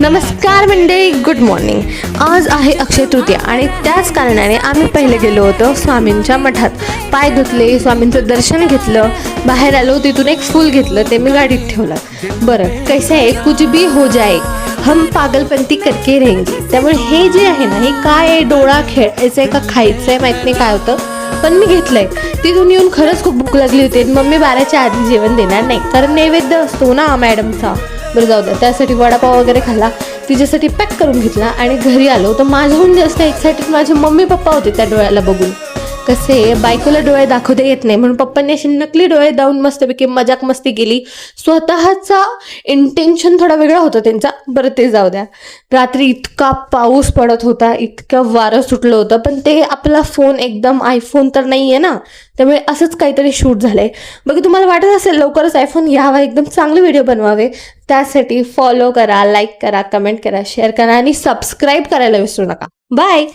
नमस्कार मंडळी, good morning. आज आहे अक्षय तृतीया आणि त्याच कारणाने आम्ही पहिले गेलो होतो स्वामींच्या मठात. पाय धुतले, स्वामींचं दर्शन घेतलं, बाहेर आलो, तिथून एक फूल घेतलं, ते मी गाडीत ठेवलं. बरं, कैसे आहे, कुछ भी हो जाए हम पागलपंती करके रहेंगे. त्यामुळे हे जे आहे ना, हे काय आहे, डोळा खेळायचं आहे का खायचं आहे माहीत नाही काय होतं, पण मी घेतलंय. तिथून येऊन खरंच खूप भूक लागली होती. मम्मी 12च्या आधी जेवण देणार नाही, कारण नैवेद्य असतो ना मॅडमचा. बरं जाऊ द्या, त्यासाठी वडापाव वगैरे खाल्ला, तिच्यासाठी पॅक करून घेतला आणि घरी आलो. तर माझ्याहून जास्त एक्साइटेड माझे मम्मी पप्पा होते त्या डोळ्याला बघून. कसे बायकोला डोळे दाखवता येत नाही म्हणून पप्पांनी असे नकली डोळे दावून मस्तपैकी मजाक मस्ती केली. स्वतःचा इंटेन्शन थोडा वेगळा होता त्यांचा. बरं ते जाऊ द्या. रात्री इतका पाऊस पडत होता, इतकं वारं सुटलं होतं, पण ते आपला फोन एकदम आयफोन तर नाही आहे ना, त्यामुळे असंच काहीतरी शूट झालंय. बघा, तुम्हाला वाटत असेल लवकरच आयफोन घ्यावा, एकदम चांगले व्हिडिओ बनवावे. त्यासाठी फॉलो करा, लाईक करा, कमेंट करा, शेअर करा आणि सबस्क्राईब करायला विसरू नका. बाय.